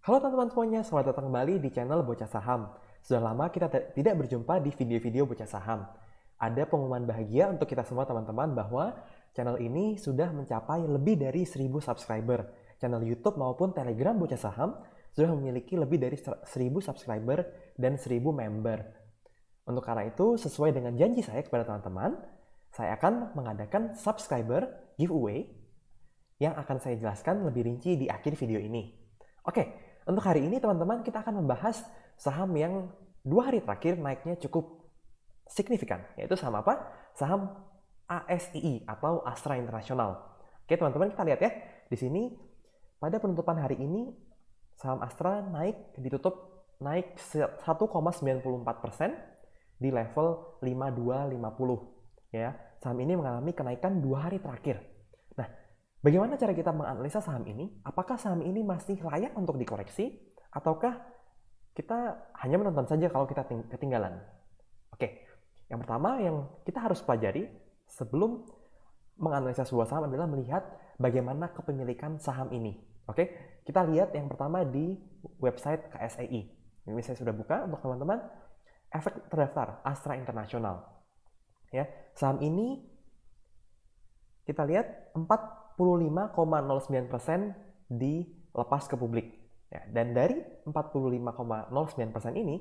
Halo teman-teman semuanya, selamat datang kembali di channel Bocah Saham. Sudah lama kita tidak berjumpa di video-video Bocah Saham. Ada pengumuman bahagia untuk kita semua teman-teman bahwa channel ini sudah mencapai lebih dari 1000 subscriber. Channel YouTube maupun Telegram Bocah Saham sudah memiliki lebih dari 1000 subscriber dan 1000 member. Untuk karena itu, sesuai dengan janji saya kepada teman-teman, saya akan mengadakan subscriber giveaway yang akan saya jelaskan lebih rinci di akhir video ini. Oke, untuk hari ini teman-teman kita akan membahas saham yang 2 hari terakhir naiknya cukup signifikan, yaitu saham apa? Saham ASII atau Astra International. Oke teman-teman, kita lihat ya. Di sini pada penutupan hari ini saham Astra ditutup naik 1,94% di level 5250 ya. Saham ini mengalami kenaikan 2 hari terakhir. Nah, bagaimana cara kita menganalisa saham ini? Apakah saham ini masih layak untuk dikoreksi? Ataukah kita hanya menonton saja kalau kita ketinggalan? Oke, yang pertama yang kita harus pelajari sebelum menganalisa sebuah saham adalah melihat bagaimana kepemilikan saham ini. Oke, kita lihat yang pertama di website KSEI. Ini saya sudah buka untuk teman-teman. Efek terdaftar Astra International. Ya, saham ini kita lihat 45,09% dilepas ke publik. Ya, dan dari 45,09% ini,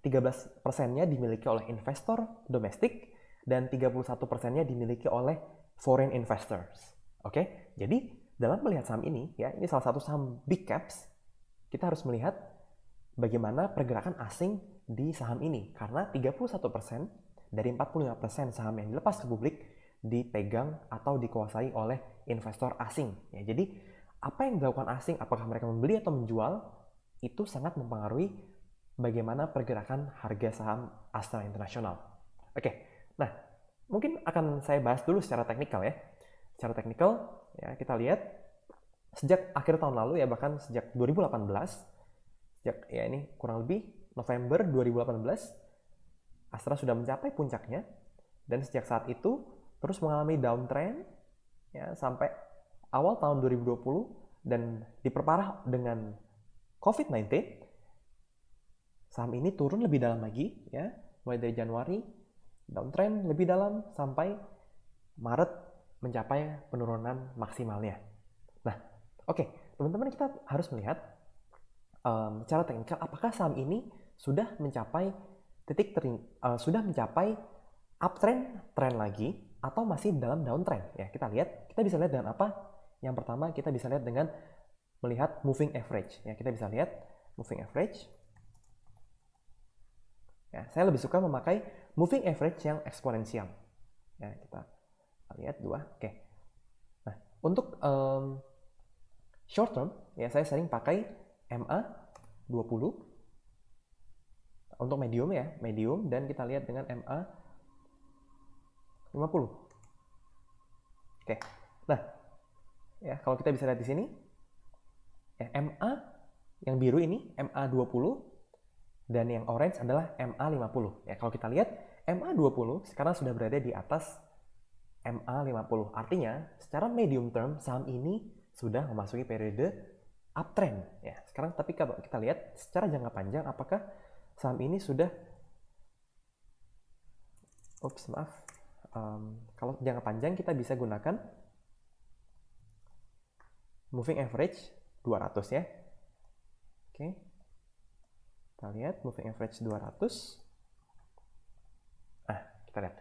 13%-nya dimiliki oleh investor domestik dan 31%-nya dimiliki oleh foreign investors. Oke, jadi dalam melihat saham ini, ya ini salah satu saham big caps, kita harus melihat bagaimana pergerakan asing di saham ini. Karena 31% dari 45% saham yang dilepas ke publik dipegang atau dikuasai oleh investor asing. Ya, jadi apa yang dilakukan asing, apakah mereka membeli atau menjual, itu sangat mempengaruhi bagaimana pergerakan harga saham Astra International. Oke, nah mungkin akan saya bahas dulu secara teknikal ya. Secara teknikal, ya kita lihat sejak akhir tahun lalu ya, bahkan sejak 2018, sejak ya ini kurang lebih November 2018, Astra sudah mencapai puncaknya dan sejak saat itu terus mengalami downtrend ya sampai awal tahun 2020 dan diperparah dengan COVID-19. Saham ini turun lebih dalam lagi ya, mulai dari Januari downtrend lebih dalam sampai Maret mencapai penurunan maksimalnya. Nah, oke, teman-teman kita harus melihat secara teknikal apakah saham ini sudah mencapai sudah mencapai uptrend, trend lagi, atau masih dalam downtrend. Ya, kita bisa lihat dengan apa? Yang pertama kita bisa lihat dengan melihat moving average. Ya, kita bisa lihat moving average. Ya, saya lebih suka memakai moving average yang eksponensial. Ya, kita lihat dua. Oke. Nah, untuk short term, ya saya sering pakai MA 20. Untuk medium ya, medium, dan kita lihat dengan MA 50. Oke. Nah, ya kalau kita bisa lihat di sini, ya, MA yang biru ini MA 20 dan yang orange adalah MA 50. Ya, kalau kita lihat MA 20 sekarang sudah berada di atas MA 50. Artinya, secara medium term saham ini sudah memasuki periode uptrend. Ya, sekarang tapi kalau kita lihat secara jangka panjang apakah saham ini sudah kalau jangka panjang kita bisa gunakan moving average 200 ya. Oke. Kita lihat moving average 200. Nah, kita lihat.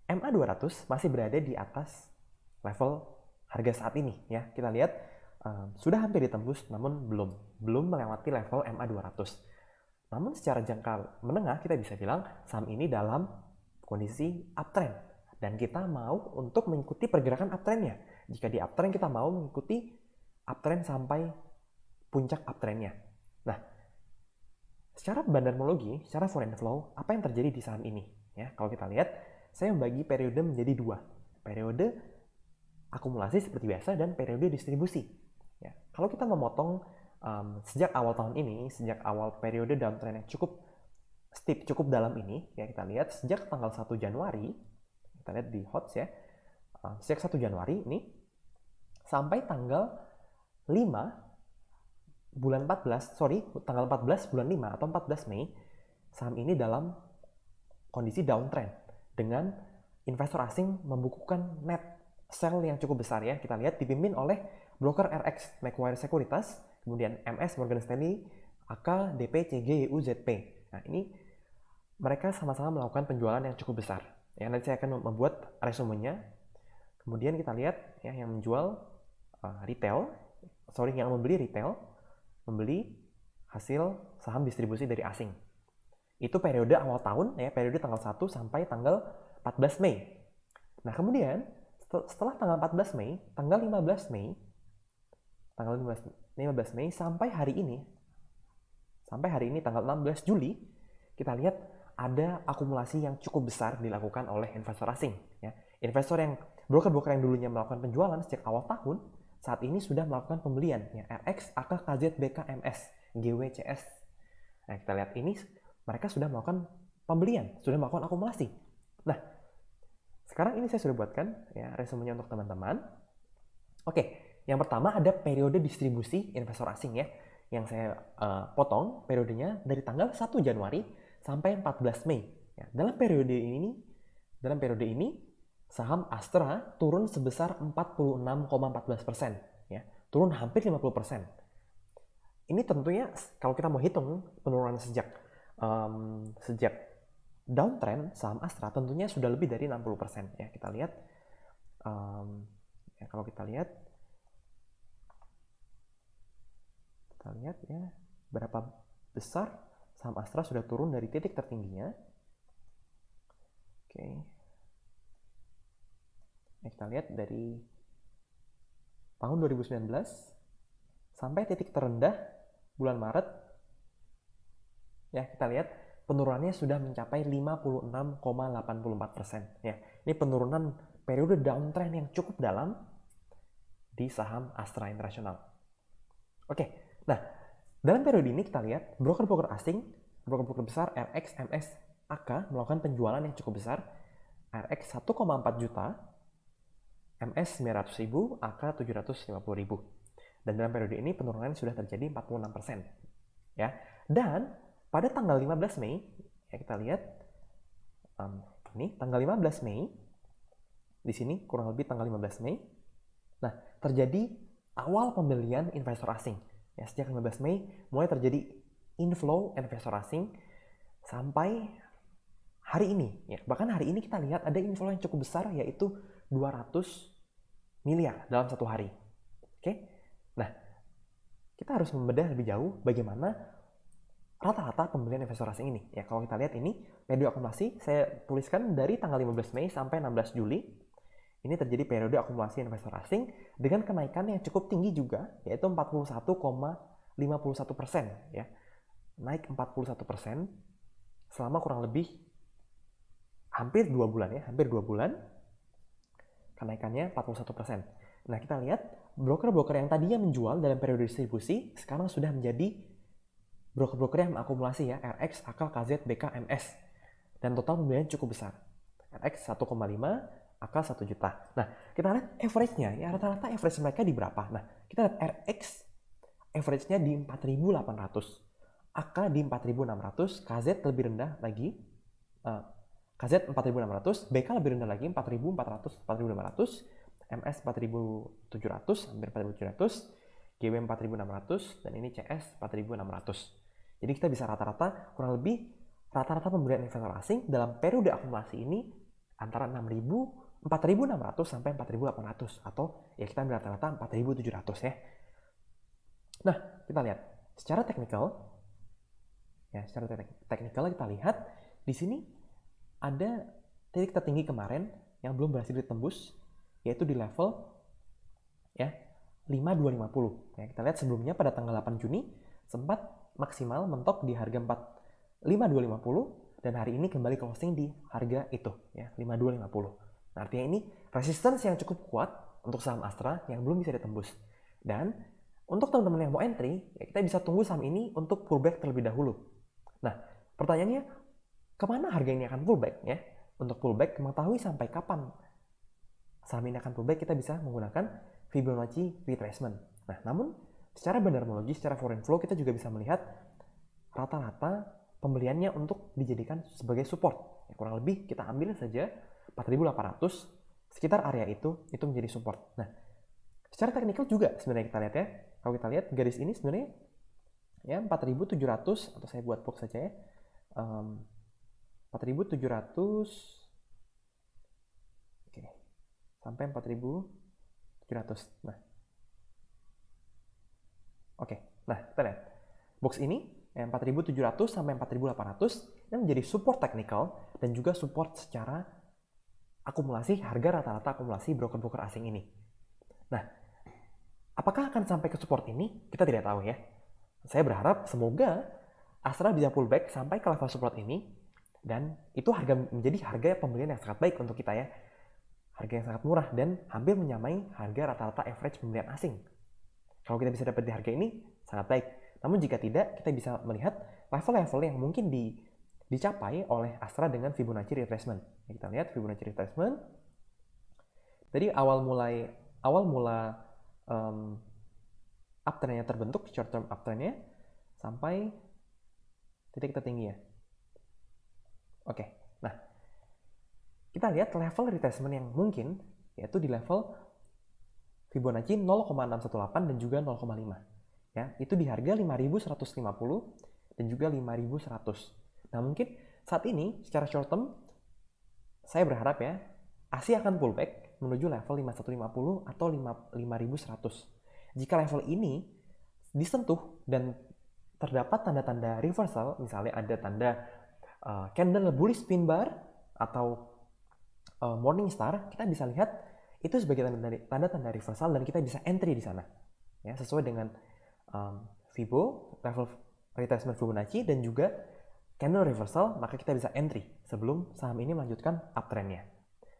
MA 200 masih berada di atas level harga saat ini ya. Kita lihat sudah hampir ditembus namun belum melewati level MA 200. Namun secara jangka menengah kita bisa bilang saham ini dalam kondisi uptrend. Dan kita mau untuk mengikuti pergerakan uptrendnya. Jika di uptrend kita mau mengikuti uptrend sampai puncak uptrendnya. Nah, secara bandarmologi, secara foreign flow, apa yang terjadi di saham ini? Ya, kalau kita lihat, saya membagi periode menjadi dua. Periode akumulasi seperti biasa dan periode distribusi. Ya, kalau kita memotong sejak awal tahun ini, sejak awal periode downtrend yang cukup steep, cukup dalam ini, ya kita lihat sejak tanggal 1 Januari, kita lihat di HOTS ya, sejak 1 Januari ini sampai tanggal 5 tanggal 14 bulan 5 atau 14 Mei, saham ini dalam kondisi downtrend dengan investor asing membukukan net sell yang cukup besar ya. Kita lihat dipimpin oleh broker RX Macquarie Securities, kemudian MS Morgan Stanley, AK, DP, CG, YU, ZP. Nah, ini mereka sama-sama melakukan penjualan yang cukup besar. Ya, nanti saya akan membuat resumenya. Kemudian kita lihat ya yang menjual yang membeli retail, membeli hasil saham distribusi dari asing. Itu periode awal tahun ya, periode tanggal 1 sampai tanggal 14 Mei. Nah, kemudian setelah tanggal 14 Mei, tanggal 15 Mei sampai hari ini tanggal 16 Juli, kita lihat ada akumulasi yang cukup besar dilakukan oleh investor asing ya. Broker-broker yang dulunya melakukan penjualan sejak awal tahun, saat ini sudah melakukan pembelian ya, RX, AK, KZ, BK, MS, GW, CS. Nah, kita lihat ini mereka sudah melakukan pembelian, sudah melakukan akumulasi. Nah, sekarang ini saya sudah buatkan ya resumenya untuk teman-teman. Oke, yang pertama ada periode distribusi investor asing ya, yang saya potong periodenya dari tanggal 1 Januari sampai 14 Mei. Ya, dalam periode ini saham Astra turun sebesar 46,14%, ya, turun hampir 50%. Ini tentunya kalau kita mau hitung penurunan sejak downtrend saham Astra tentunya sudah lebih dari 60% ya. Kita lihat kalau kita lihat ya berapa besar saham Astra sudah turun dari titik tertingginya. Oke. Kita lihat dari tahun 2019 sampai titik terendah bulan Maret. Ya, kita lihat penurunannya sudah mencapai 56,84%. Ya, ini penurunan periode downtrend yang cukup dalam di saham Astra International. Oke, nah dalam periode ini kita lihat broker-broker asing, broker-broker besar RX, MS, AK melakukan penjualan yang cukup besar. RX 1,4 juta, MS 900.000, AK 750.000. Dan dalam periode ini penurunan sudah terjadi 46%. Ya. Dan pada tanggal 15 Mei, ya kita lihat ini tanggal 15 Mei, di sini kurang lebih tanggal 15 Mei. Nah, terjadi awal pembelian investor asing. Ya, sejak 15 Mei mulai terjadi inflow investor asing sampai hari ini. Ya, bahkan hari ini kita lihat ada inflow yang cukup besar, yaitu 200 miliar dalam satu hari. Oke? Nah, kita harus membedah lebih jauh bagaimana rata-rata pembelian investor asing ini. Ya, kalau kita lihat ini periode akumulasi saya tuliskan dari tanggal 15 Mei sampai 16 Juli. Ini terjadi periode akumulasi investor asing dengan kenaikan yang cukup tinggi juga, yaitu 41,51%. Ya. Naik 41% selama kurang lebih hampir 2 bulan ya, hampir 2 bulan. Kenaikannya 41%. Nah, kita lihat broker-broker yang tadinya menjual dalam periode distribusi sekarang sudah menjadi broker-broker yang mengakumulasi ya, RX, AK, KZ, BK, MS. Dan total pembelian cukup besar. RX 1,5, AK 1 juta. Nah, kita lihat average-nya ya, rata-rata average mereka di berapa? Nah, kita lihat RX average-nya di 4.800. AK di 4.600, KZ lebih rendah lagi. KZ 4.600, BK lebih rendah lagi 4.400, 4.500, MS 4.700, hampir 4.700, GW 4.600, dan ini CS 4.600. Jadi kita bisa rata-rata kurang lebih rata-rata pembelian investor asing dalam periode akumulasi ini antara 4.600 sampai 4.800, atau ya kita ambil rata-rata 4.700 ya. Nah, kita lihat secara teknikal ya, secara teknikal kita lihat di sini ada titik tertinggi kemarin yang belum berhasil ditembus, yaitu di level ya 5250. Ya, kita lihat sebelumnya pada tanggal 8 Juni sempat maksimal mentok di harga 5250, dan hari ini kembali closing di harga itu ya 5250. Nah, artinya ini resistance yang cukup kuat untuk saham Astra yang belum bisa ditembus. Dan untuk teman-teman yang mau entry, ya kita bisa tunggu saham ini untuk pullback terlebih dahulu. Nah, pertanyaannya kemana harga ini akan pullback ya? Untuk pullback, mengetahui sampai kapan saham ini akan pullback, kita bisa menggunakan Fibonacci retracement. Nah, namun secara bandarmologi, secara foreign flow kita juga bisa melihat rata-rata pembeliannya untuk dijadikan sebagai support. Ya, kurang lebih kita ambil saja 4.800, sekitar area itu menjadi support. Nah, secara teknikal juga sebenarnya kita lihat ya. Kalau kita lihat garis ini sebenarnya ya 4.700, atau saya buat box saja ya. 4.700, oke, sampai 4.700. Nah, oke. Nah, kita lihat box ini 4.700 sampai 4.800 yang menjadi support teknikal dan juga support secara akumulasi harga rata-rata akumulasi broker-broker asing ini. Nah, apakah akan sampai ke support ini? Kita tidak tahu ya. Saya berharap semoga Astra bisa pullback sampai ke level support ini, dan itu menjadi harga pembelian yang sangat baik untuk kita ya. Harga yang sangat murah dan hampir menyamai harga rata-rata average pembelian asing. Kalau kita bisa dapat di harga ini, sangat baik. Namun jika tidak, kita bisa melihat level-level yang mungkin dicapai oleh Astra dengan Fibonacci retracement. Kita lihat Fibonacci retracement. Jadi awal mula uptrendnya terbentuk, short term uptrendnya, sampai titik tertinggi ya. Oke, nah kita lihat level retracement yang mungkin yaitu di level Fibonacci 0,618 dan juga 0,5. Ya, itu di harga 5.150 dan juga 5.100. Nah, mungkin saat ini secara short term saya berharap ya ASI akan pullback menuju level 5.150 atau 5.100. Jika level ini disentuh dan terdapat tanda-tanda reversal, misalnya ada tanda candle bullish pin bar atau morning star, kita bisa lihat itu sebagai tanda-tanda reversal dan kita bisa entry di sana ya, sesuai dengan Fibo, level retracement Fibonacci dan juga candle reversal, maka kita bisa entry sebelum saham ini melanjutkan uptrendnya.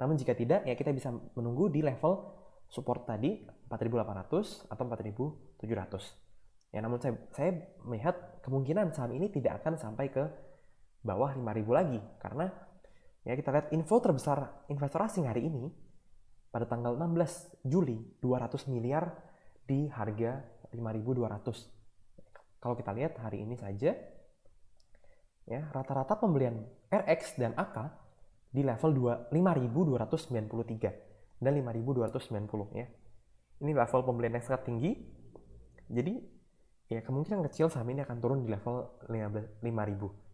Namun jika tidak, ya kita bisa menunggu di level support tadi 4.800 atau 4.700. Ya, namun saya melihat kemungkinan saham ini tidak akan sampai ke bawah 5.000 lagi, karena ya kita lihat info terbesar investor asing hari ini pada tanggal 16 Juli 200 miliar di harga 5.200. Kalau kita lihat hari ini saja ya, rata-rata pembelian RX dan AK di level 5.293 dan 5.290 ya. Ini level pembelian yang sangat tinggi. Jadi ya kemungkinan kecil saham ini akan turun di level 5.000.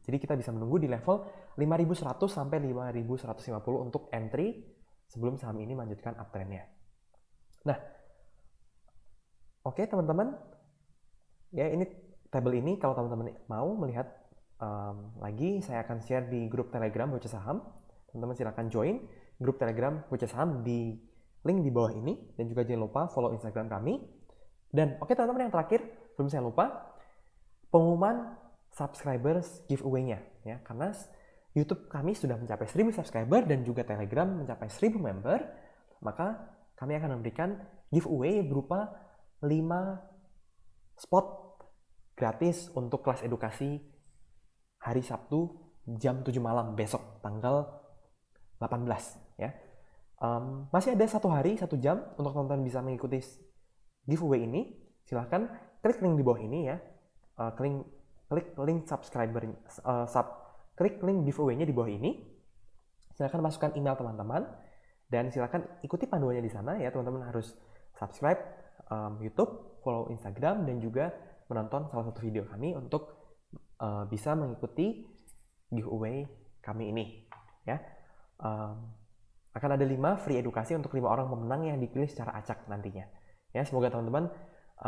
Jadi kita bisa menunggu di level 5.100 sampai 5.150 untuk entry sebelum saham ini melanjutkan uptrendnya. Nah, oke teman-teman, ya ini tabel ini kalau teman-teman mau melihat lagi, saya akan share di grup Telegram Bocah Saham. Teman-teman silakan join grup Telegram Bocah Saham di link di bawah ini, dan juga jangan lupa follow Instagram kami. Dan oke teman-teman, yang terakhir belum saya lupa, pengumuman subscribers giveaway-nya ya, karena YouTube kami sudah mencapai 1.000 subscriber dan juga Telegram mencapai 1.000 member, maka kami akan memberikan giveaway berupa 5 spot gratis untuk kelas edukasi hari Sabtu jam 7 malam besok tanggal 18 ya. Masih ada 1 hari 1 jam untuk teman-teman bisa mengikuti giveaway ini. Silahkan klik link di bawah ini ya, klik link klik link giveaway-nya di bawah ini. Silahkan masukkan email teman-teman dan silahkan ikuti panduannya di sana ya. Teman-teman harus subscribe YouTube, follow Instagram, dan juga menonton salah satu video kami untuk bisa mengikuti giveaway kami ini ya. Akan ada 5 free edukasi untuk 5 orang pemenang yang dipilih secara acak nantinya ya. Semoga teman-teman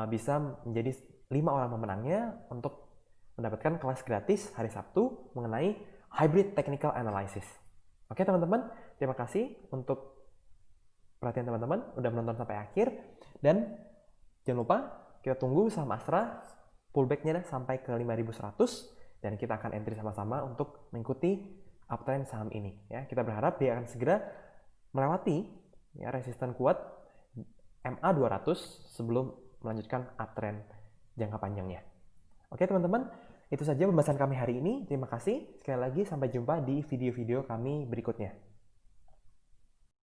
bisa menjadi 5 orang pemenangnya untuk mendapatkan kelas gratis hari Sabtu mengenai hybrid technical analysis. Oke teman-teman, terima kasih untuk perhatian teman-teman udah menonton sampai akhir, dan jangan lupa kita tunggu saham Astra pullback-nya sampai ke 5.100 dan kita akan entry sama-sama untuk mengikuti uptrend saham ini ya. Kita berharap dia akan segera melewati ya resisten kuat MA200 sebelum melanjutkan uptrend jangka panjangnya. Oke teman-teman, itu saja pembahasan kami hari ini. Terima kasih sekali lagi, sampai jumpa di video-video kami berikutnya.